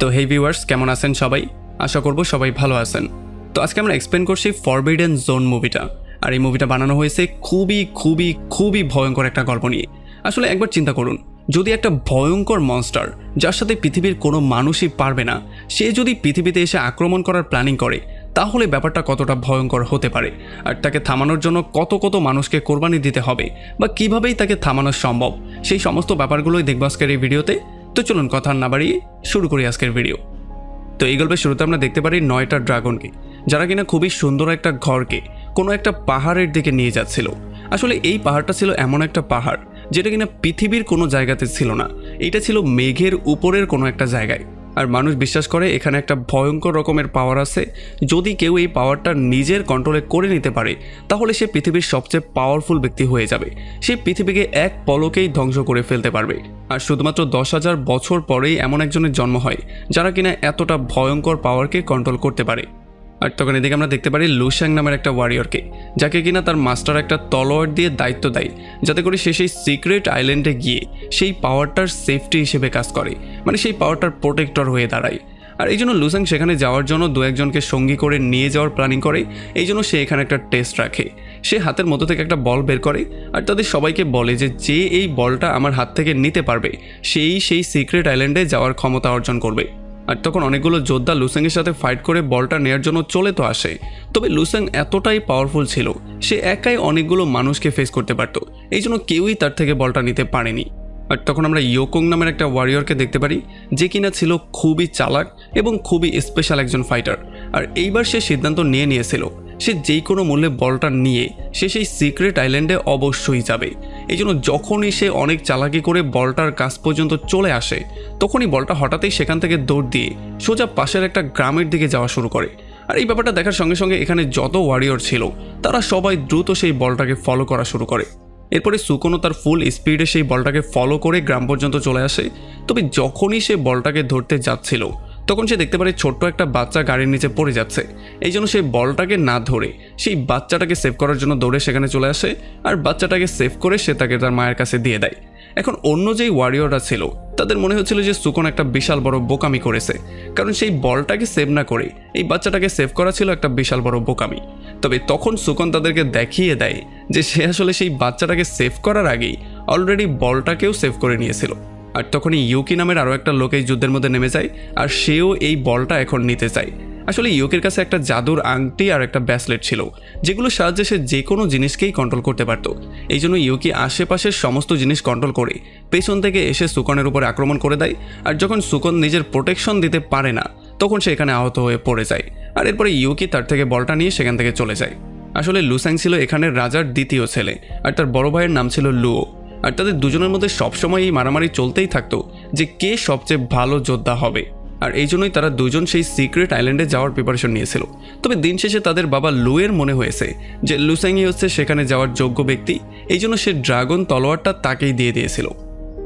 তো হে ভিউয়ার্স, কেমন আছেন সবাই? আশা করব সবাই ভালো আছেন। তো আজকে আমরা এক্সপ্লেন করছি ফরবিডেন জোন মুভিটা। আর এই মুভিটা বানানো হয়েছে খুবই ভয়ঙ্কর একটা গল্প নিয়ে। আসলে একবার চিন্তা করুন, যদি একটা ভয়ঙ্কর মনস্টার যার সাথে পৃথিবীর কোনো মানুষই পারবে না, সে যদি পৃথিবীতে এসে আক্রমণ করার প্ল্যানিং করে, তাহলে ব্যাপারটা কতটা ভয়ঙ্কর হতে পারে। আর তাকে থামানোর জন্য কত মানুষকে কোরবানি দিতে হবে, বা কিভাবেই তাকে থামানো সম্ভব, সেই সমস্ত ব্যাপারগুলোই দেখব আজকের এই ভিডিওতে। তো চলুন কথা না বাড়িয়ে শুরু করি আজকের ভিডিও। তো এই গল্পের শুরুতে আমরা দেখতে পারি 9টা ড্রাগনকে, যারা কিনা খুবই সুন্দর একটা ঘরকে কোনো একটা পাহাড়ের দিকে নিয়ে যাচ্ছিল। আসলে এই পাহাড়টা ছিল এমন একটা পাহাড় যেটা কিনা পৃথিবীর কোনো জায়গাতে ছিল না, এটা ছিল মেঘের উপরের কোনো একটা জায়গায়। আর মানুষ বিশ্বাস করে এখানে একটা ভয়ঙ্কর রকমের পাওয়ার আছে। যদি কেউ এই পাওয়ারটা নিজের কন্ট্রোলে করে নিতে পারে, তাহলে সে পৃথিবীর সবচেয়ে পাওয়ারফুল ব্যক্তি হয়ে যাবে। সে পৃথিবীকে এক পলকেই ধ্বংস করে ফেলতে পারবে। আর শুধুমাত্র 10,000 বছর পরেই এমন একজনের জন্ম হয় যারা কিনা এতটা ভয়ঙ্কর পাওয়ারকে কন্ট্রোল করতে পারে। আর তখন এদিকে আমরা দেখতে পারি লুশ্যাং নামের একটা ওয়ারিয়রকে, যাকে কিনা তার মাস্টার একটা তলোয়ার দিয়ে দায়িত্ব দেয়, যাতে করে সে সেই সিক্রেট আইল্যান্ডে গিয়ে সেই পাওয়ারটার সেফটি হিসেবে কাজ করে, মানে সেই পাওয়ারটার প্রোটেক্টর হয়ে দাঁড়ায়। আর এই জন্য লুশ্যাং সেখানে যাওয়ার জন্য দু একজনকে সঙ্গী করে নিয়ে যাওয়ার প্ল্যানিং করে। এই জন্য সে এখানে একটা টেস্ট রাখে। সে হাতের মধ্যে থেকে একটা বল বের করে আর তাদের সবাইকে বলে যে এই বলটা আমার হাত থেকে নিতে পারবে, সেই সিক্রেট আইল্যান্ডে যাওয়ার ক্ষমতা অর্জন করবে। আর তখন অনেকগুলো যোদ্ধা লুশ্যাংয়ের সাথে ফাইট করে বলটা নেওয়ার জন্য চলে তো আসে। তবে লুশ্যাং এতটাই পাওয়ারফুল ছিল, সে একাই অনেকগুলো মানুষকে ফেস করতে পারত, এই জন্য কেউই তার থেকে বলটা নিতে পারেনি। আর তখন আমরা ইয়োকং নামের একটা ওয়ারিয়রকে দেখতে পারি, যে কিনা ছিল খুবই চালাক এবং খুবই স্পেশাল একজন ফাইটার। আর এইবার সে সিদ্ধান্ত নিয়েছিল সে যেই কোনো মূল্যে বলটা নিয়ে সে সেই সিক্রেট আইল্যান্ডে অবশ্যই যাবে। এই জন্য যখনই সে অনেক চালাকি করে বলটার কাছ পর্যন্ত চলে আসে, তখনই বলটা হঠাৎই সেখান থেকে দৌড় দিয়ে সোজা পাশের একটা গ্রামের দিকে যাওয়া শুরু করে। আর এই ব্যাপারটা দেখার সঙ্গে সঙ্গে এখানে যত ওয়ারিয়র ছিল তারা সবাই দ্রুত সেই বলটাকে ফলো করা শুরু করে। এরপরে সুকোনো তার ফুল স্পিডে সেই বলটাকে ফলো করে গ্রাম পর্যন্ত চলে আসে। তবে যখনই সে বলটাকে ধরতে যাচ্ছিল, তখন সে দেখতে পারে ছোট্ট একটা বাচ্চা গাড়ির নিচে পড়ে যাচ্ছে। এই জন্য সেই বলটাকে না ধরে সেই বাচ্চাটাকে সেভ করার জন্য দৌড়ে সেখানে চলে আসে। আর বাচ্চাটাকে সেভ করে সে তাকে তার মায়ের কাছে দিয়ে দেয়। এখন অন্য যেই ওয়ারিয়ররা ছিল তাদের মনে হচ্ছিল যে সুকোন একটা বিশাল বড় বোকামি করেছে, কারণ সেই বলটাকে সেভ না করে এই বাচ্চাটাকে সেভ করা ছিল একটা বিশাল বড় বোকামি। তবে তখন সুকোন তাদেরকে দেখিয়ে দেয় যে সে আসলে সেই বাচ্চাটাকে সেভ করার আগেই অলরেডি বলটাকেও সেভ করে নিয়েছিল। আর তখনই ইউকি নামের আরও একটা লোক এই যুদ্ধের মধ্যে নেমে যায়, আর সেও এই বলটা এখন নিতে চায়। আসলে ইউকির কাছে একটা জাদুর আংটি আর একটা ব্যাসলেট ছিল, যেগুলোর সাহায্যে সে যে কোনো জিনিসকেই কন্ট্রোল করতে পারত। এই জন্য ইউকি আশেপাশের সমস্ত জিনিস কন্ট্রোল করে পেছন থেকে এসে সুকনের উপরে আক্রমণ করে দেয়। আর যখন সুকন নিজের প্রোটেকশন দিতে পারে না, তখন সে এখানে আহত হয়ে পড়ে যায়। আর এরপরে ইউকি তার থেকে বলটা নিয়ে সেখান থেকে চলে যায়। আসলে লুশ্যাং ছিল এখানের রাজার দ্বিতীয় ছেলে, আর তার বড় ভাইয়ের নাম ছিল লুও। আর তাদের দুজনের মধ্যে সবসময় এই মারামারি চলতেই থাকতো যে কে সবচেয়ে ভালো যোদ্ধা হবে। আর এই জন্যই তারা দুজন সেই সিক্রেট আইল্যান্ডে যাওয়ার প্রিপারেশন নিয়েছিল। তবে দিন শেষে তাদের বাবা লুয়ের মনে হয়েছে যে লুশ্যাংই হচ্ছে সেখানে যাওয়ার যোগ্য ব্যক্তি, এই জন্য সে ড্রাগন তলোয়ারটা তাকেই দিয়ে দিয়েছিল।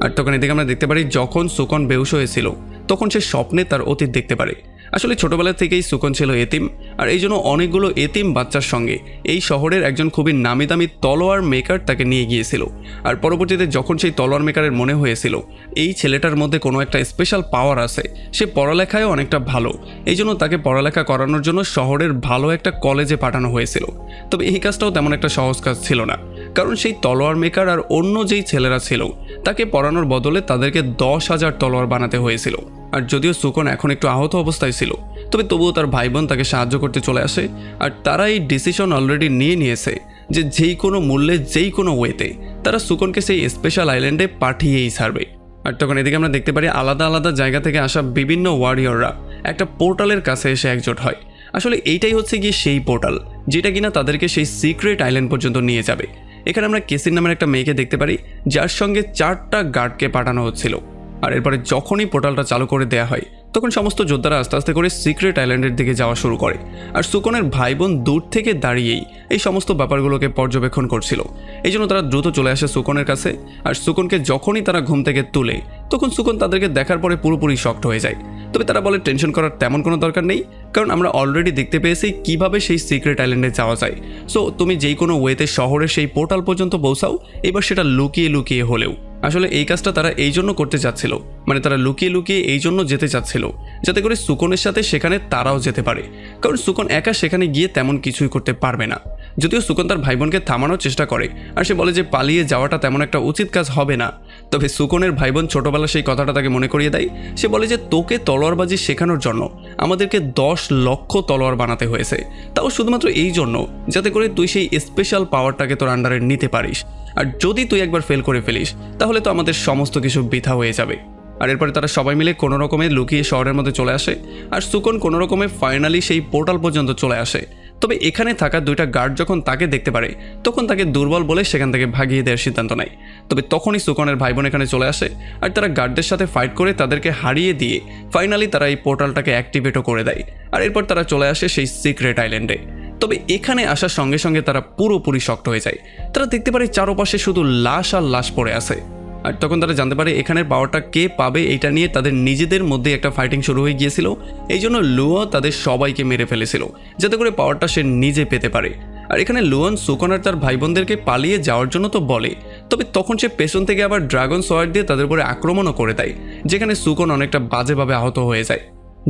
আর তখন এদিকে আমরা দেখতে পারি যখন সুকন বেহুশ হয়েছিল, তখন সে স্বপ্নে তার অতীত দেখতে পারে। আসলে ছোটবেলা থেকেই সুকন ছিল এতিম, আর এই জন্য অনেকগুলো এতিম বাচ্চার সঙ্গে এই শহরের একজন খুবই নামি দামি তলোয়ার মেকার তাকে নিয়ে গিয়েছিল। আর পরবর্তীতে যখন সেই তলোয়ার মেকারের মনে হয়েছিল এই ছেলেটার মধ্যে কোনো একটা স্পেশাল পাওয়ার আছে, সে পড়ালেখায় অনেকটা ভালো, এই জন্য তাকে পড়ালেখা করানোর জন্য শহরের ভালো একটা কলেজে পাঠানো হয়েছিল। তবে এই কাজটাও তেমন একটা সহজ কাজ ছিল না, কারণ সেই তলোয়ার মেকার আর অন্য যেই ছেলেরা ছিল তাকে পড়ানোর বদলে তাদেরকে 10,000 তলোয়ার বানাতে হয়েছিল। আর যদিও সুকন এখন একটু আহত অবস্থায় ছিল, তবে তবুও তার ভাই বোন তাকে সাহায্য করতে চলে আসে। আর তারা এই ডিসিশন অলরেডি নিয়েছে যে যেই কোনো মূল্যে যেই কোনো ওয়েতে তারা সুকনকে সেই স্পেশাল আইল্যান্ডে পাঠিয়েই ছাড়বে। আর তখন এদিকে আমরা দেখতে পারি আলাদা আলাদা জায়গা থেকে আসা বিভিন্ন ওয়ারিয়ররা একটা পোর্টালের কাছে এসে একজোট হয়। আসলে এইটাই হচ্ছে গিয়ে সেই পোর্টাল যেটা কিনা তাদেরকে সেই সিক্রেট আইল্যান্ড পর্যন্ত নিয়ে যাবে। এখানে আমরা কেসিন নামের একটা মেয়েকে দেখতে পারি, যার সঙ্গে 4টা গার্ডকে পাঠানো হচ্ছিল। আর এরপরে যখনই পোর্টালটা চালু করে দেওয়া হয়, তখন সমস্ত যোদ্ধারা আস্তে আস্তে করে সিক্রেট আইল্যান্ডের দিকে যাওয়া শুরু করে। আর সুকনের ভাই বোন দূর থেকে দাঁড়িয়েই এই সমস্ত ব্যাপারগুলোকে পর্যবেক্ষণ করছিল। এই জন্য তারা দ্রুত চলে আসে সুকনের কাছে। আর সুকনকে যখনই তারা ঘুম থেকে তুলে, তখন সুকন তাদেরকে দেখার পরে পুরোপুরি শকড হয়ে যায়। তবে তারা বলে টেনশন করার তেমন কোনো দরকার নেই, কারণ আমরা অলরেডি দেখতে পেয়েছি কিভাবে সেই সিক্রেট আইল্যান্ডে যাওয়া যায়। সো তুমি যেই কোনো ওয়েতে শহরের সেই পোর্টাল পর্যন্ত পৌঁছাও, এবার সেটা লুকিয়ে লুকিয়ে হলেও। আসলে এই কাজটা তারা এই জন্য করতে চাচ্ছিল, মানে তারা লুকিয়ে লুকিয়ে এই জন্য যেতে চাচ্ছিল যাতে করে সুকনের সাথে সেখানে তারাও যেতে পারে, কারণ সুকন একা সেখানে গিয়ে তেমন কিছুই করতে পারবে না। যদিও সুকন তার ভাই বোনকে থামানোর চেষ্টা করে আর সে বলে যে পালিয়ে যাওয়াটা তেমন একটা উচিত কাজ হবে না, তবে সুকনের ভাই বোন ছোটবেলা সেই কথাটা তাকে মনে করিয়ে দেয়। সে বলে যে তোকে তলোয়ারবাজি শেখানোর জন্য আমাদেরকে 10 লক্ষ তলোয়ার বানাতে হয়েছে, তাও শুধুমাত্র এই জন্য যাতে করে তুই সেই স্পেশাল পাওয়ারটাকে তোর আন্ডারে নিতে পারিস, আর যদি তুই একবার ফেল করে ফেলিস তাহলে তো আমাদের সমস্ত কিছু বৃথা হয়ে যাবে। আর এরপরে তারা সবাই মিলে কোনো রকমে লুকিয়ে শহরের মধ্যে চলে আসে আর সুকন কোনো রকমে ফাইনালি সেই পোর্টাল পর্যন্ত চলে আসে। তবে এখানে থাকা 2টা গার্ড যখন তাকে দেখতে পারে তখন তাকে দুর্বল বলে সেখান থেকে ভাগিয়ে দেওয়ার সিদ্ধান্ত নেয়। তবে তখনই সুকনের ভাই বোন এখানে চলে আসে আর তারা গার্ডদের সাথে ফাইট করে তাদেরকে হারিয়ে দিয়ে ফাইনালি তারা এই পোর্টালটাকে অ্যাক্টিভেটও করে দেয়। আর এরপর তারা চলে আসে সেই সিক্রেট আইল্যান্ডে। তবে এখানে আসার সঙ্গে সঙ্গে তারা পুরোপুরি শক্ট হয়ে যায়। তারা দেখতে পারে চারপাশে শুধু লাশ আর লাশ পড়ে আছে। আর তখন তারা জানতে পারে এখানের পাওয়ারটা কে পাবে এটা নিয়ে তাদের নিজেদের মধ্যে একটা ফাইটিং শুরু হয়ে গিয়েছিল। এই জন্য লুয়ন তাদের সবাইকে মেরে ফেলেছিল যাতে করে পাওয়ারটা সে নিজে পেতে পারে। আর এখানে লুয়ন সুকন আর তার ভাই বোনদেরকে পালিয়ে যাওয়ার জন্য তো বলে, তবে তখন সে পেছন থেকে আবার ড্রাগন সোয়ার্ড দিয়ে তাদের উপরে আক্রমণও করে দেয়, যেখানে সুকন অনেকটা বাজেভাবে আহত হয়ে যায়।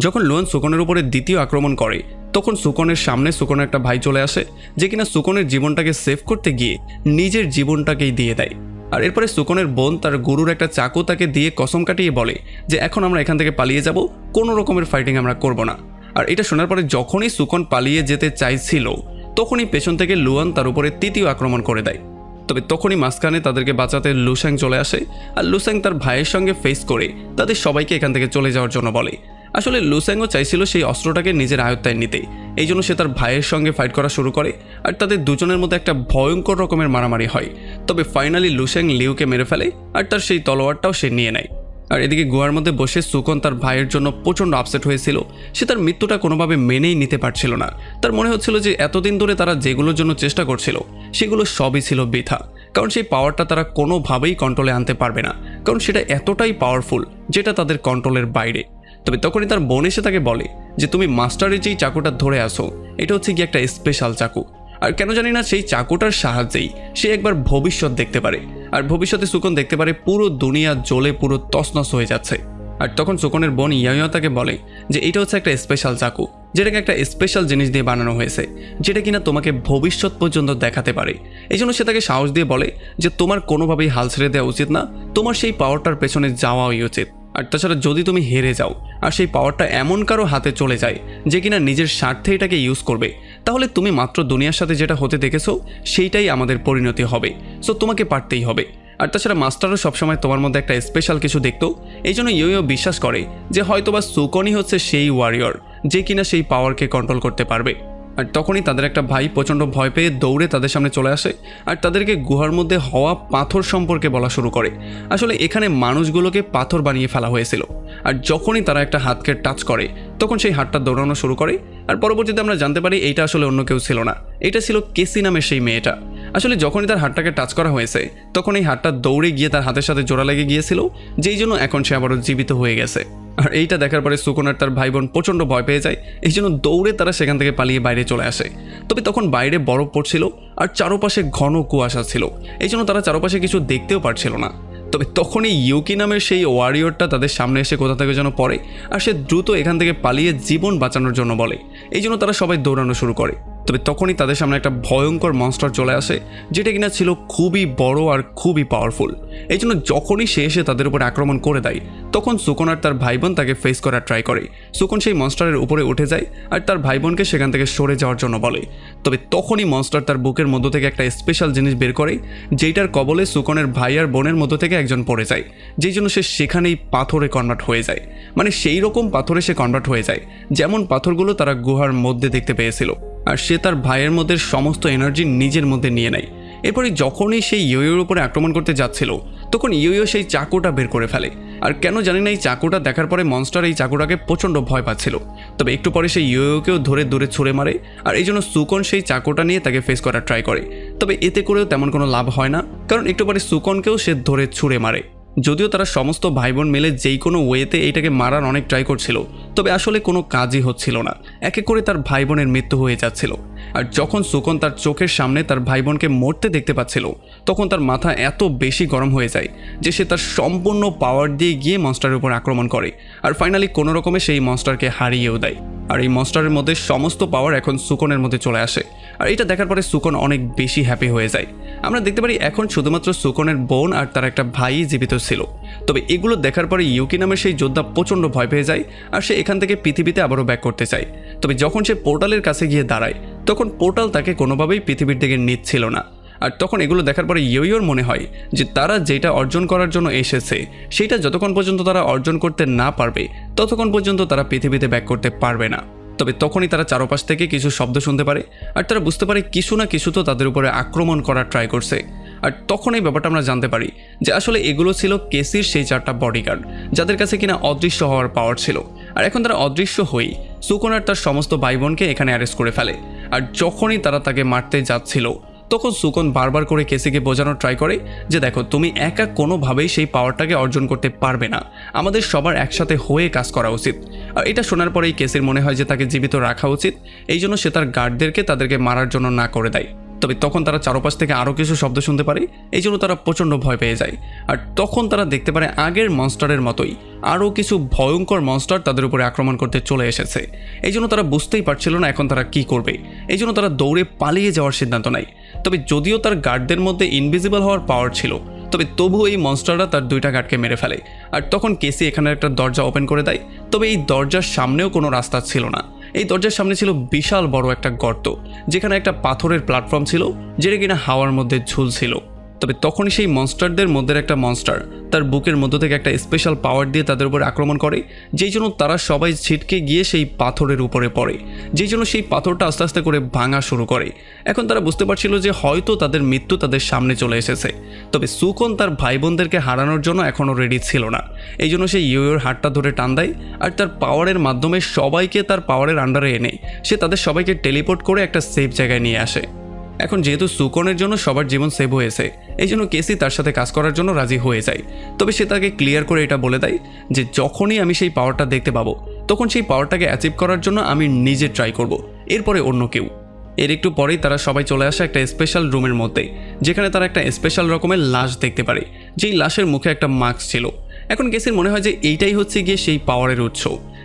যখন লুয়ন সুকনের উপরে দ্বিতীয় আক্রমণ করে তখন সুকনের সামনে সুকনের একটা ভাই চলে আসে, যে কিনা সুকনের জীবনটাকে সেভ করতে গিয়ে নিজের জীবনটাকেই দিয়ে দেয়। আর এরপরে সুকনের বোন তার গুরুর একটা চাকু তাকে দিয়ে কসম কাটিয়ে বলে যে এখন আমরা এখান থেকে পালিয়ে যাব, কোনো রকমের ফাইটিং আমরা করব না। আর এটা শোনার পরে যখনই সুকন পালিয়ে যেতে চাইছিল তখনই পেছন থেকে লুয়ন তার উপরে তৃতীয় আক্রমণ করে দেয়। তবে তখনই মাঝখানে তাদেরকে বাঁচাতে লুস্যাং চলে আসে আর লুস্যাং তার ভাইয়ের সঙ্গে ফেস করে তাদের সবাইকে এখান থেকে চলে যাওয়ার জন্য বলে। আসলে লুস্যাংও চাইছিল সেই অস্ত্রটাকে নিজের আয়ত্তায় নিতে, এই জন্য সে তার ভাইয়ের সঙ্গে ফাইট করা শুরু করে আর তাদের দুজনের মধ্যে একটা ভয়ঙ্কর রকমের মারামারি হয়। তবে ফাইনালি লুস্যাং লিউকে মেরে ফেলে আর তার সেই তলোয়ারটাও সে নিয়ে নেয়। আর এদিকে গুহার মধ্যে বসে সুকন তার ভাইয়ের জন্য প্রচণ্ড আপসেট হয়েছিল। সে তার মৃত্যুটা কোনোভাবে মেনেই নিতে পারছিল না। তার মনে হচ্ছিল যে এতদিন ধরে তারা যেগুলোর জন্য চেষ্টা করছিল সেগুলো সবই ছিল বৃথা, কারণ সেই পাওয়ারটা তারা কোনোভাবেই কন্ট্রোলে আনতে পারবে না, কারণ সেটা এতটাই পাওয়ারফুল যেটা তাদের কন্ট্রোলের বাইরে। তবে তখনই তার বোন এসে তাকে বলে যে তুমি মাস্টারের যেই চাকুটা ধরে আসো এটা হচ্ছে কি একটা স্পেশাল চাকু, আর কেন জানি না সেই চাকুটার সাহায্যেই সে একবার ভবিষ্যৎ দেখতে পারে। আর ভবিষ্যতে সুকন দেখতে পারে পুরো দুনিয়া জ্বলে পুরো তছনছ হয়ে যাচ্ছে। আর তখন সুকনের বোন ইয়াইয়া তাকে বলে যে এটা হচ্ছে একটা স্পেশাল চাকু, যেটাকে একটা স্পেশাল জিনিস দিয়ে বানানো হয়েছে, যেটা কিনা তোমাকে ভবিষ্যৎ পর্যন্ত দেখাতে পারে। এই জন্য সে তাকে সাহস দিয়ে বলে যে তোমার কোনোভাবেই হাল ছেড়ে দেওয়া উচিত না, তোমার সেই পাওয়ারটার পেছনে যাওয়াই উচিত। আর তাছাড়া যদি তুমি হেরে যাও আর সেই পাওয়ারটা এমন কারো হাতে চলে যায় যে কিনা নিজের স্বার্থে এটাকে ইউজ করবে, তাহলে তুমি মাত্র দুনিয়ার সাথে যেটা হতে দেখেছো সেইটাই আমাদের পরিণতি হবে। সো তোমাকে পারতেই হবে। আর তাছাড়া মাস্টারও সবসময় তোমার মধ্যে একটা স্পেশাল কিছু দেখতো, এই জন্য ইয়ো বিশ্বাস করে যে হয়তোবা সুকনই হচ্ছে সেই ওয়ারিয়র যে কিনা সেই পাওয়ারকে কন্ট্রোল করতে পারবে। আর তখনই তাদের একটা ভাই প্রচণ্ড ভয় পেয়ে দৌড়ে তাদের সামনে চলে আসে আর তাদেরকে গুহার মধ্যে হওয়া পাথর সম্পর্কে বলা শুরু করে। আসলে এখানে মানুষগুলোকে পাথর বানিয়ে ফেলা হয়েছিল, আর যখনই তারা একটা হাতকে টাচ করে তখন সেই হাতটা দৌড়ানো শুরু করে। আর পরবর্তীতে আমরা জানতে পারি এইটা আসলে অন্য কেউ ছিল না, এটা ছিল কেসি নামের সেই মেয়েটা। আসলে যখনই তার হাতটাকে টাচ করা হয়েছে তখন এই হাতটা দৌড়ে গিয়ে তার হাতের সাথে জোড়া লেগে গিয়েছিল, যেই জন্য এখন সে আবারও জীবিত হয়ে গেছে। আর এইটা দেখার পরে সুকন আর তার ভাই বোন প্রচণ্ড ভয় পেয়ে যায়, এই জন্য দৌড়ে তারা সেখান থেকে পালিয়ে বাইরে চলে আসে। তবে তখন বাইরে বরফ পড়ছিল আর চারপাশে ঘন কুয়াশা ছিল, এই জন্য তারা চারপাশে কিছু দেখতেও পারছিল না। তবে তখনই ইউকি নামের সেই ওয়ারিয়রটা তাদের সামনে এসে কোথা থেকে যেন পড়ে আর সে দ্রুত এখান থেকে পালিয়ে জীবন বাঁচানোর জন্য বলে, এই জন্য তারা সবাই দৌড়ানো শুরু করে। তবে তখনই তাদের সামনে একটা ভয়ঙ্কর মনস্টার চলে আসে, যেটা কিনা ছিল খুবই বড় আর খুবই পাওয়ারফুল। এই জন্য যখনই সে এসে তাদের উপর আক্রমণ করে দেয় তখন সুকন আর তার ভাই বোন তাকে ফেস করার ট্রাই করে। সুকন সেই মনস্টারের উপরে উঠে যায় আর তার ভাই বোনকে সেখান থেকে সরে যাওয়ার জন্য বলে। তবে তখনই মনস্টার তার বুকের মধ্য থেকে একটা স্পেশাল জিনিস বের করে, যেইটার কবলে সুকনের ভাই আর বোনের মধ্য থেকে একজন পড়ে যায়, যেই জন্য সে সেখানেই পাথরে কনভার্ট হয়ে যায়। মানে সেই রকম পাথরে সে কনভার্ট হয়ে যায় যেমন পাথরগুলো তারা গুহার মধ্যে দেখতে পেয়েছিল। আর সে তার ভাইয়ের মধ্যে সমস্ত এনার্জি নিজের মধ্যে নিয়ে নেয়। এরপরে যখনই সেই ইয়োর উপরে আক্রমণ করতে যাচ্ছিল তখন ইয়ো সেই চাকুটা বের করে ফেলে। আর কেন জানি না এই চাকুটা দেখার পরে মনস্টার এই চাকুটাকে প্রচণ্ড ভয় পাচ্ছিল। তবে একটু পরে সেই ইয়োকেও ধরে দূরে ছুঁড়ে মারে, আর এই জন্য সুকন সেই চাকুটা নিয়ে তাকে ফেস করার ট্রাই করে। তবে এতে করেও তেমন কোনো লাভ হয় না, কারণ একটু পরে সুকনকেও সে ধরে ছুঁড়ে মারে। যদিও তারা সমস্ত ভাই বোন মিলে যেই কোনো ওয়েতে এইটাকে মারার অনেক ট্রাই করছিল, তবে আসলে কোনো কাজই হচ্ছিল না। এক এক করে তার ভাই বোনের মৃত্যু হয়ে যাচ্ছিল। আর যখন সুকন তার চোখের সামনে তার ভাই বোনকে মরতে দেখতে পাচ্ছিল, তখন তার মাথা এত বেশি গরম হয়ে যায় যে সে তার সম্পূর্ণ পাওয়ার দিয়ে গিয়ে মনস্টারের উপর আক্রমণ করে। আর ফাইনালি কোনো রকমে সেই মনস্টারকে হারিয়েও দেয়। আর এই মনস্টারের মধ্যে সমস্ত পাওয়ার এখন সুকনের মধ্যে চলে আসে। আর এটা দেখার পরে সুকন অনেক বেশি হ্যাপি হয়ে যায়। আমরা দেখতে পারি এখন শুধুমাত্র সুকনের বোন আর তার একটা ভাই জীবিত ছিল। তবে এগুলো দেখার পরে ইউকি নামের সেই যোদ্ধা প্রচণ্ড ভয় পেয়ে যায় আর সে এখান থেকে পৃথিবীতে আবারও ব্যাক করতে চায়। তবে যখন সে পোর্টালের কাছে গিয়ে দাঁড়ায়, তখন পোর্টাল তাকে কোনোভাবেই পৃথিবীর দিকে নিচ্ছিল না। আর তখন এগুলো দেখার পরে ইয়োর মনে হয় যে তারা যেটা অর্জন করার জন্য এসেছে সেটা যতক্ষণ পর্যন্ত তারা অর্জন করতে না পারবে, ততক্ষণ পর্যন্ত তারা পৃথিবীতে ব্যাক করতে পারবে না। তবে তখনই তারা চারপাশ থেকে কিছু শব্দ শুনতে পারে আর তারা বুঝতে পারে কিছু না কিছু তো তাদের উপরে আক্রমণ করার ট্রাই করছে। আর তখন এই ব্যাপারটা আমরা জানতে পারি যে আসলে এগুলো ছিল কেসির সেই 4টা বডিগার্ড, যাদের কাছে কিনা অদৃশ্য হওয়ার পাওয়ার ছিল। আর এখন তারা অদৃশ্য হয়েই সুকন আর তার সমস্ত ভাই বোনকে এখানে অ্যারেস্ট করে ফেলে। আর যখনই তারা তাকে মারতে যাচ্ছিল, তখন সুকন বারবার করে কেসিকে বোঝানোর ট্রাই করে যে দেখো, তুমি একা কোনোভাবেই সেই পাওয়ারটাকে অর্জন করতে পারবে না, আমাদের সবার একসাথে হয়ে কাজ করা উচিত। আর এটা শোনার পরেই কেসির মনে হয় যে তাকে জীবিত রাখা উচিত, এই জন্য সে তার গার্ডদেরকে তাদেরকে মারার জন্য না করে দেয়। তবে তখন তারা চারপাশ থেকে আরও কিছু শব্দ শুনতে পারে, এই জন্য তারা প্রচণ্ড ভয় পেয়ে যায়। আর তখন তারা দেখতে পারে আগের মনস্টারের মতোই আরও কিছু ভয়ঙ্কর মনস্টার তাদের উপরে আক্রমণ করতে চলে এসেছে। এই জন্য তারা বুঝতেই পারছিল না এখন তারা কী করবে, এই জন্য তারা দৌড়ে পালিয়ে যাওয়ার সিদ্ধান্ত নেয়। তবে যদিও তার গার্ডদের মধ্যে ইনভিজিবল হওয়ার পাওয়ার ছিল, তবে তবুও এই মনস্টাররা তার 2টা গার্ডকে মেরে ফেলে। আর তখন কেসি এখানে একটা দরজা ওপেন করে দেয়। তবে এই দরজার সামনেও কোনো রাস্তা ছিল না, এই দরজার সামনে ছিল বিশাল বড় একটা গর্ত, যেখানে একটা পাথরের প্ল্যাটফর্ম ছিল, যেটা কিনা হাওয়ার মধ্যে ঝুলছিল। তবে তখনই সেই মনস্টারদের মধ্যে একটা মনস্টার তার বুকের মধ্য থেকে একটা স্পেশাল পাওয়ার দিয়ে তাদের উপর আক্রমণ করে, যেই জন্য তারা সবাই ছিটকে গিয়ে সেই পাথরের উপরে পড়ে, যেই জন্য সেই পাথরটা আস্তে আস্তে করে ভাঙা শুরু করে। এখন তারা বুঝতে পারছিল যে হয়তো তাদের মৃত্যু তাদের সামনে চলে এসেছে। তবে সুকন তার ভাই বোনদেরকে হারানোর জন্য এখনও রেডি ছিল না, এই জন্য সে ইয়োর হাতটা ধরে টান দেয় আর তার পাওয়ারের মাধ্যমে সবাইকে তার পাওয়ারের আন্ডারে এনে সে তাদের সবাইকে টেলিপোর্ট করে একটা সেফ জায়গায় নিয়ে আসে। এখন যেহেতু সুকনের জন্য সবার জীবন সেভ হয়েছে, এই জন্য কেসি তার সাথে কাজ করার জন্য রাজি হয়ে যায়। তবে সে তাকে ক্লিয়ার করে এটা বলে দেয় যে যখনই আমি সেই পাওয়ারটা দেখতে পাবো, তখন সেই পাওয়ারটাকে অ্যাচিভ করার জন্য আমি নিজে ট্রাই করব, এরপরে অন্য কেউ। এর একটু পরেই তারা সবাই চলে আসে একটা স্পেশাল রুমের মধ্যে, যেখানে তারা একটা স্পেশাল রকমের লাশ দেখতে পারে, যেই লাশের মুখে একটা মাস্ক ছিল। এখন কেসির মনে হয় যে এইটাই হচ্ছে গিয়ে সেই পাওয়ারের উৎস,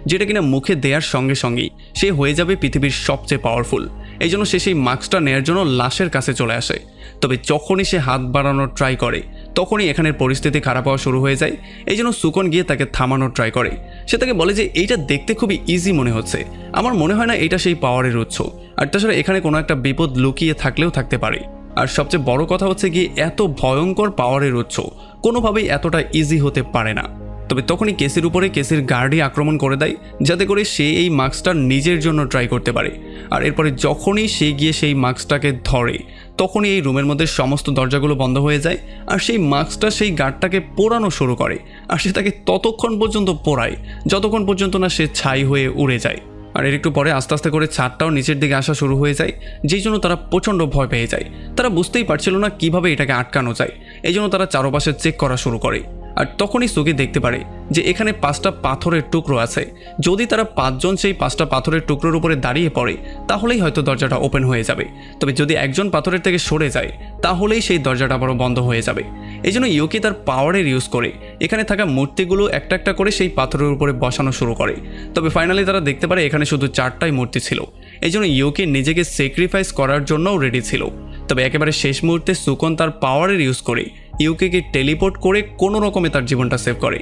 যেটা কিনা মুখে দেওয়ার সঙ্গে সঙ্গেই সে হয়ে যাবে পৃথিবীর সবচেয়ে পাওয়ারফুল। এই জন্য সে সেই মাস্কটা নেওয়ার জন্য লাশের কাছে চলে আসে। তবে যখনই সে হাত বাড়ানোর ট্রাই করে, তখনই এখানের পরিস্থিতি খারাপ হওয়া শুরু হয়ে যায়। এই জন্য সুকন গিয়ে তাকে থামানোর ট্রাই করে। সে তাকে বলে যে এইটা দেখতে খুবই ইজি মনে হচ্ছে, আমার মনে হয় না এটা সেই পাওয়ারের উৎস, আর তাছাড়া এখানে কোনো একটা বিপদ লুকিয়ে থাকলেও থাকতে পারে। আর সবচেয়ে বড় কথা হচ্ছে গিয়ে এত ভয়ঙ্কর পাওয়ারের উৎস কোনোভাবেই এতটা ইজি হতে পারে না। তবে তখনই কেসির উপরে কেসির গার্ডই আক্রমণ করে দেয়, যাতে করে সে এই মাস্কটা নিজের জন্য ট্রাই করতে পারে। আর এরপরে যখনই সে গিয়ে সেই মাস্কটাকে ধরে, তখনই এই রুমের মধ্যে সমস্ত দরজাগুলো বন্ধ হয়ে যায় আর সেই মাস্কটা সেই গার্ডটাকে পোড়ানো শুরু করে। আর সে তাকে ততক্ষণ পর্যন্ত পোড়ায় যতক্ষণ পর্যন্ত না সে ছাই হয়ে উড়ে যায়। আর এর একটু পরে আস্তে আস্তে করে ছাদটাও নিচের দিকে আসা শুরু হয়ে যায়, যেই জন্য তারা প্রচণ্ড ভয় পেয়ে যায়। তারা বুঝতেই পারছিল না কিভাবে এটাকে আটকানো যায়, এই জন্য তারা চারপাশে চেক করা শুরু করে। আর তখনই সুকি দেখতে পারে যে এখানে 5টা পাথরের টুকরো আছে। যদি তারা 5 জন সেই 5টা পাথরের টুকরোর উপরে দাঁড়িয়ে পড়ে, তাহলেই হয়তো দরজাটা ওপেন হয়ে যাবে। তবে যদি একজন পাথরের থেকে সরে যায়, তাহলেই সেই দরজাটা আবারও বন্ধ হয়ে যাবে। এই জন্য ইউকি তার পাওয়ারের ইউজ করে এখানে থাকা মূর্তিগুলো একটা একটা করে সেই পাথরের উপরে বসানো শুরু করে। তবে ফাইনালি তারা দেখতে পারে এখানে শুধু 4টাই মূর্তি ছিল, এই জন্য ইউকি নিজেকে স্যাক্রিফাইস করার জন্যও রেডি ছিল। তবে একেবারে শেষ মুহূর্তে সুকন তার পাওয়ারের ইউজ করে ইউকিকে টেলিপোর্ট করে কোনো রকমে তার জীবনটা সেভ করে।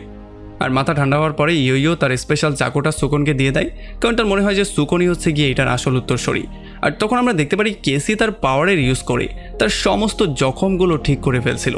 আর মাথা ঠান্ডা হওয়ার পরে ইয়ো তার স্পেশাল চাকুটা সুকনকে দিয়ে দেয়, কারণ তার মনে হয় যে সুকনই হচ্ছে গিয়ে এটার আসল উত্তরসূরি। আর তখন আমরা দেখতে পারি কেসি তার পাওয়ারের ইউজ করে তার সমস্ত জখমগুলো ঠিক করে ফেলছিল।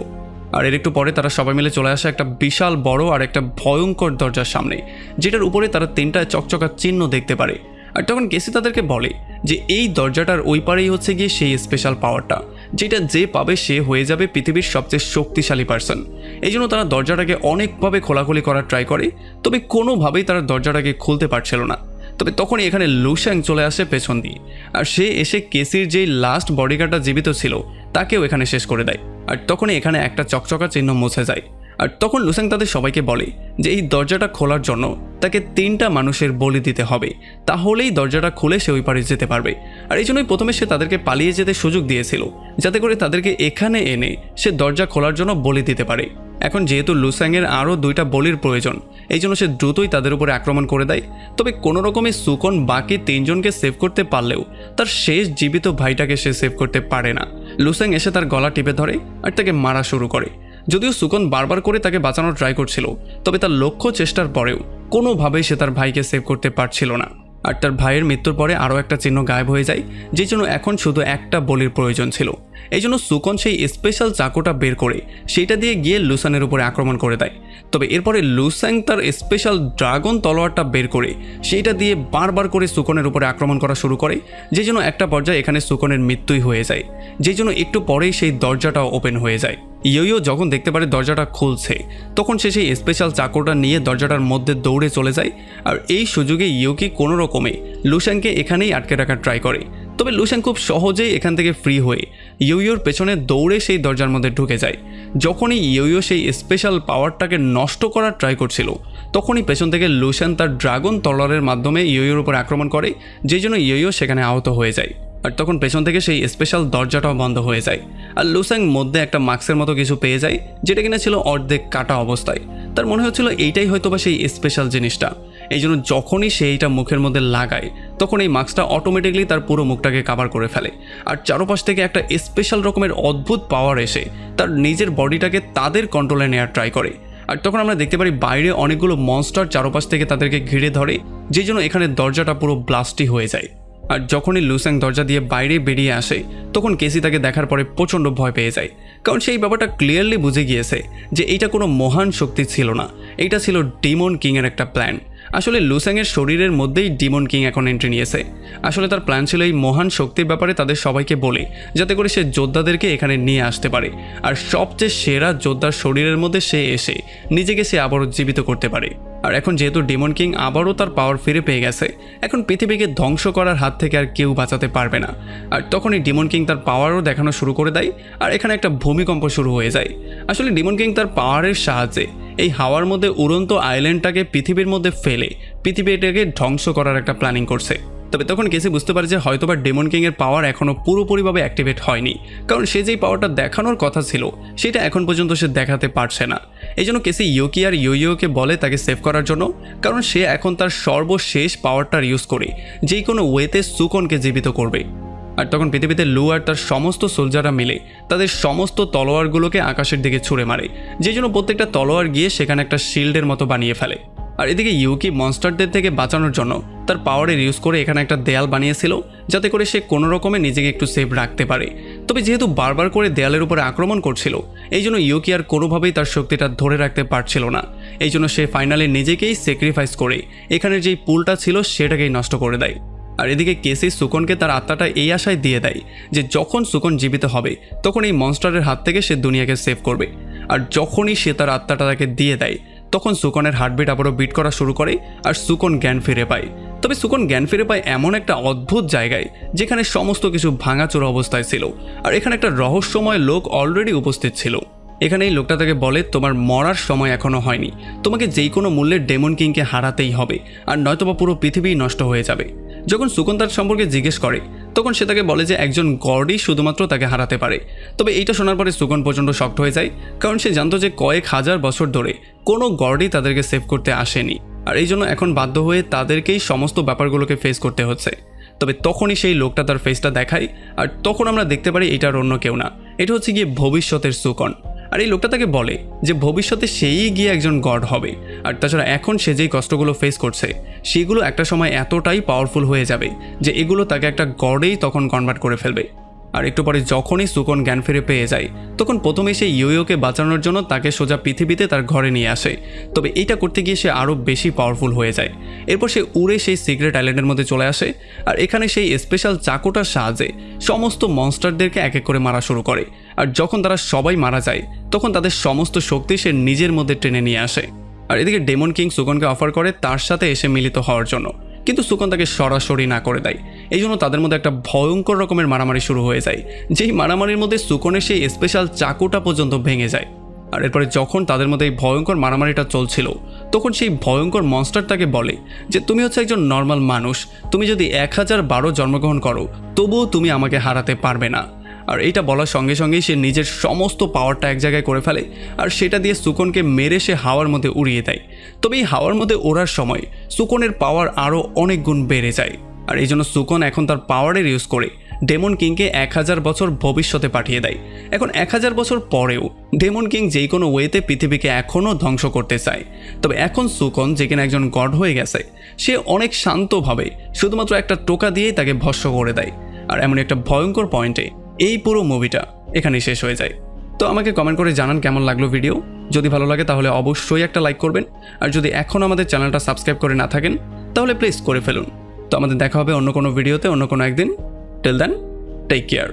আর এর একটু পরে তারা সবাই মিলে চলে আসে একটা বিশাল বড় আর একটা ভয়ঙ্কর দরজার সামনে, যেটার উপরে তারা 3টা চকচকা চিহ্ন দেখতে পারে। আর তখন কেসি তাদেরকে বলে যে এই দরজাটার ওই পারেই হচ্ছে গিয়ে সেই স্পেশাল পাওয়ারটা, যেটা যে পাবে সে হয়ে যাবে পৃথিবীর সবচেয়ে শক্তিশালী পার্সন। এই জন্য তারা দরজাটাকে অনেকভাবে খোলাখুলি করার ট্রাই করে, তবে কোনোভাবেই তারা দরজাটাকে খুলতে পারছিল না। তবে তখনই এখানে লুশ্যাং চলে আসে পেছন দিয়ে, আর সে এসে কেসির যেই লাস্ট বডিগার্ডটা জীবিত ছিল তাকেও এখানে শেষ করে দেয়। আর তখনই এখানে একটা চকচকা চিহ্ন মুছে যায়। আর তখন লুসেং তাদের সবাইকে বলে যে এই দরজাটা খোলার জন্য তাকে 3টা মানুষের বলি দিতে হবে, তাহলেই দরজাটা খুলে সে ওই পারে যেতে পারবে। আর এই জন্যই প্রথমে সে তাদেরকে পালিয়ে যেতে সুযোগ দিয়েছিল, যাতে করে তাদেরকে এখানে এনে সে দরজা খোলার জন্য বলি দিতে পারে। এখন যেহেতু লুসেংয়ের আরও 2টা বলির প্রয়োজন, এই জন্য সে দ্রুতই তাদের উপরে আক্রমণ করে দেয়। তবে কোনো রকমে সুকন বাকি 3জনকে সেভ করতে পারলেও তার শেষ জীবিত ভাইটাকে সে সেভ করতে পারে না। লুসেং এসে তার গলা টিপে ধরে আর তাকে মারা শুরু করে। যদিও সুকন বারবার করে তাকে বাঁচানোর ট্রাই করছিল, তবে তার লক্ষ্য চেষ্টার পরেও কোনোভাবেই সে তার ভাইকে সেভ করতে পারছিল না। আর তার ভাইয়ের মৃত্যুর পরে আরও একটা চিহ্ন গায়েব হয়ে যায়, যে জন্য এখন শুধু একটা বলির প্রয়োজন ছিল। এই জন্য সুকন সেই স্পেশাল চাকুটা বের করে সেইটা দিয়ে গিয়ে লুসানের উপরে আক্রমণ করে দেয়। তবে এরপরে লুসেং তার স্পেশাল ড্রাগন তলোয়ারটা বের করে সেইটা দিয়ে বারবার করে সুকনের উপরে আক্রমণ করা শুরু করে, যে জন্য একটা পর্যায়ে এখানে সুকনের মৃত্যুই হয়ে যায়। যে জন্য একটু পরেই সেই দরজাটাও ওপেন হয়ে যায়। ইয়ো যখন দেখতে পারে দরজাটা খুলছে, তখন সে সেই স্পেশাল চাকুটা নিয়ে দরজাটার মধ্যে দৌড়ে চলে যায়। আর এই সুযোগে ইয়োকি কোনো রকমে লুসেংকে এখানেই আটকে রাখার ট্রাই করে। তবে লুসেং খুব সহজেই এখান থেকে ফ্রি হয়ে ইয়োর পেছনে দৌড়ে সেই দরজার মধ্যে ঢুকে যায়। যখনই ইয়ো সেই স্পেশাল পাওয়ারটাকে নষ্ট করার ট্রাই করছিল, তখনই পেছন থেকে লুসেন তার ড্রাগন তলোয়ারের মাধ্যমে ইয়োর উপর আক্রমণ করে, যে জন্য ইয়ো সেখানে আহত হয়ে যায়। আর তখন পেছন থেকে সেই স্পেশাল দরজাটাও বন্ধ হয়ে যায়। আর লুসেং মধ্যে একটা মাস্কের মতো কিছু পেয়ে যায়, যেটা কিনা ছিল অর্ধেক কাটা অবস্থায়। তার মনে হচ্ছিল এইটাই হয়তোবা সেই স্পেশাল জিনিসটা। এই জন্য যখনই সে এইটা মুখের মধ্যে লাগায়, তখন এই মাস্কটা অটোমেটিকলি তার পুরো মুখটাকে কাভার করে ফেলে। আর চারপাশ থেকে একটা স্পেশাল রকমের অদ্ভুত পাওয়ার এসে তার নিজের বডিটাকে তাদের কন্ট্রোলে নেওয়ার ট্রাই করে। আর তখন আমরা দেখতে পারি বাইরে অনেকগুলো মনস্টার চারপাশ থেকে তাদেরকে ঘিরে ধরে, যে জন্য এখানে দরজাটা পুরো ব্লাস্টই হয়ে যায়। আর যখনই লুসেং দরজা দিয়ে বাইরে বেরিয়ে আসে, তখন কেসি তাকে দেখার পরে প্রচণ্ড ভয় পেয়ে যায়, কারণ সেই ব্যাপারটা ক্লিয়ারলি বুঝে গিয়েছে যে এইটা কোনো মহান শক্তি ছিল না, এইটা ছিল ডিমন কিংয়ের একটা প্ল্যান। আসলে লুসেংয়ের শরীরের মধ্যেই ডিমন কিং এখন এন্ট্রি নিয়েছে। আসলে তার প্ল্যান ছিল এই মহান শক্তির ব্যাপারে তাদের সবাইকে বলে, যাতে করে সে যোদ্ধাদেরকে এখানে নিয়ে আসতে পারে, আর সবচেয়ে সেরা যোদ্ধার শরীরের মধ্যে সে এসে নিজেকে সে আবারও জীবিত করতে পারে। আর এখন যেহেতু ডিমন কিং আবারও তার পাওয়ার ফিরে পেয়ে গেছে, এখন পৃথিবীকে ধ্বংস করার হাত থেকে আর কেউ বাঁচাতে পারবে না। আর তখনই ডিমন কিং তার পাওয়ারও দেখানো শুরু করে দেয়, আর এখানে একটা ভূমিকম্প শুরু হয়ে যায়। আসলে ডিমন কিং তার পাওয়ারের সাহায্যে এই হাওয়ার মধ্যে উড়ন্ত আইল্যান্ডটাকে পৃথিবীর মধ্যে ফেলে পৃথিবীটাকে ধ্বংস করার একটা প্ল্যানিং করছে। তবে তখন কেসি বুঝতে পারে যে হয়তোবা ডেমন কিংয়ের পাওয়ার এখনও পুরোপুরিভাবে অ্যাক্টিভেট হয়নি, কারণ সে যেই পাওয়ারটা দেখানোর কথা ছিল সেটা এখন পর্যন্ত সে দেখাতে পারছে না। এই জন্য কেসি ইয়োকি আর ইয়োকে বলে তাকে সেভ করার জন্য, কারণ সে এখন তার সর্বশেষ পাওয়ারটার ইউজ করে যেই কোনো ওয়েতে সুকনকে জীবিত করবে। আর তখন পৃথিবীতে লু আর তার সমস্ত সোলজাররা মিলে তাদের সমস্ত তলোয়ারগুলোকে আকাশের দিকে ছুঁড়ে মারে, যে জন্য প্রত্যেকটা তলোয়ার গিয়ে সেখানে একটা শিল্ডের মতো বানিয়ে ফেলে। আর এদিকে ইউকি মনস্টারদের থেকে বাঁচানোর জন্য তার পাওয়ারের ইউজ করে এখানে একটা দেয়াল বানিয়েছিল, যাতে করে সে কোনো রকমে নিজেকে একটু সেফ রাখতে পারে। তবে যেহেতু বারবার করে দেয়ালের উপরে আক্রমণ করছিল, এই জন্য ইউকি আর কোনোভাবেই তার শক্তিটা ধরে রাখতে পারছিল না। এই জন্য সে ফাইনালি নিজেকেই স্যাক্রিফাইস করে এখানের যেই পুলটা ছিল সেটাকেই নষ্ট করে দেয়। আর এদিকে কেসি সুকনকে তার আত্মাটা এই আশায় দিয়ে দেয় যে যখন সুকন জীবিত হবে তখন এই মনস্টারের হাত থেকে সে দুনিয়াকে সেভ করবে। আর যখনই সে তার আত্মাটা তাকে দিয়ে দেয়, তখন সুকনের হার্টবিট আবারও বিট করা শুরু করে আর সুকন জ্ঞান ফিরে পায়। তবে সুকন জ্ঞান ফিরে পায় এমন একটা অদ্ভুত জায়গায় যেখানে সমস্ত কিছু ভাঙাচোরা অবস্থায় ছিল, আর এখানে একটা রহস্যময় লোক অলরেডি উপস্থিত ছিল। এখানে এই লোকটা তাকে বলে, তোমার মরার সময় এখনো হয়নি, তোমাকে যেই কোনো মূল্যে ডেমন কিংকে হারাতেই হবে, আর নয়তোবা পুরো পৃথিবী নষ্ট হয়ে যাবে। যখন সুকন তার সম্পর্কে জিজ্ঞেস করে, তখন সে তাকে বলে যে একজন গডই শুধুমাত্র তাকে হারাতে পারে। তবে এইটা শোনার পরে সুকন প্রচণ্ড শক্ট হয়ে যায়, কারণ সে জানতো যে কয়েক হাজার বছর ধরে কোনো গডই তাদেরকে সেভ করতে আসেনি, আর এই জন্য এখন বাধ্য হয়ে তাদেরকেই সমস্ত ব্যাপারগুলোকে ফেস করতে হচ্ছে। তবে তখনই সেই লোকটা তার ফেসটা দেখায়, আর তখন আমরা দেখতে পারি এটার অন্য কেউ না, এটা হচ্ছে গিয়ে ভবিষ্যতের সুকন। আর এই লোকটা তাকে বলে যে ভবিষ্যতে সেই গিয়ে একজন গড হবে, আর তাছাড়া এখন সে যেই কষ্টগুলো ফেস করছে সেগুলো একটা সময় এতটাই পাওয়ারফুল হয়ে যাবে যে এগুলো তাকে একটা গডেই তখন কনভার্ট করে ফেলবে। আর একটু পরে যখনই সুকন জ্ঞান ফিরে পেয়ে যায়, তখন প্রথমে সে ইয়োকে বাঁচানোর জন্য তাকে সোজা পৃথিবীতে তার ঘরে নিয়ে আসে। তবে এইটা করতে গিয়ে সে আরও বেশি পাওয়ারফুল হয়ে যায়। এরপর সে উড়ে সেই সিক্রেট আইল্যান্ডের মধ্যে চলে আসে, আর এখানে সেই স্পেশাল চাকুটার সাহায্যে সমস্ত মনস্টারদেরকে এক এক করে মারা শুরু করে। আর যখন তারা সবাই মারা যায়, তখন তাদের সমস্ত শক্তি সে নিজের মধ্যে টেনে নিয়ে আসে। আর এদিকে ডেমন কিং সুকনকে অফার করে তার সাথে এসে মিলিত হওয়ার জন্য, কিন্তু সুকন তাকে সরাসরি না করে দেয়। এই জন্য তাদের মধ্যে একটা ভয়ঙ্কর রকমের মারামারি শুরু হয়ে যায়, যেই মারামারির মধ্যে সুকনের সেই স্পেশাল চাকুটা পর্যন্ত ভেঙে যায়। আর এরপরে যখন তাদের মধ্যে এই ভয়ঙ্কর মারামারিটা চলছিল তখন সেই ভয়ঙ্কর মনস্টার তাকে বলে যে তুমি হচ্ছে একজন নর্মাল মানুষ, তুমি যদি 1012 জন্মগ্রহণ করো তবুও তুমি আমাকে হারাতে পারবে না। আর এইটা বলার সঙ্গে সঙ্গেই সে নিজের সমস্ত পাওয়ারটা এক জায়গায় করে ফেলে আর সেটা দিয়ে সুকনকে মেরে সে হাওয়ার মধ্যে উড়িয়ে দেয়। তবে এই হাওয়ার মধ্যে ওড়ার সময় সুকনের পাওয়ার আরও অনেক গুণ বেড়ে যায়। আর এই জন্য সুকন এখন তার পাওয়ারের ইউজ করে ডেমন কিংকে 1000 বছর ভবিষ্যতে পাঠিয়ে দেয়। এখন 1000 বছর পরেও ডেমন কিং যেই কোনো ওয়েতে পৃথিবীকে এখনও ধ্বংস করতে চায়। তবে এখন সুকন যে কিনা একজন গড হয়ে গেছে, সে অনেক শান্তভাবে শুধুমাত্র একটা টোকা দিয়েই তাকে ভস্ম করে দেয়। আর এমন একটা ভয়ঙ্কর পয়েন্টে এই পুরো মুভিটা এখানেই শেষ হয়ে যায়। তো আমাকে কমেন্ট করে জানান কেমন লাগলো ভিডিও। যদি ভালো লাগে তাহলে অবশ্যই একটা লাইক করবেন, আর যদি এখন আমাদের চ্যানেলটা সাবস্ক্রাইব করে না থাকেন তাহলে প্লিজ করে ফেলুন। তো আমাদের দেখা হবে অন্য কোনো ভিডিওতে অন্য কোনো একদিন। Till then, take care.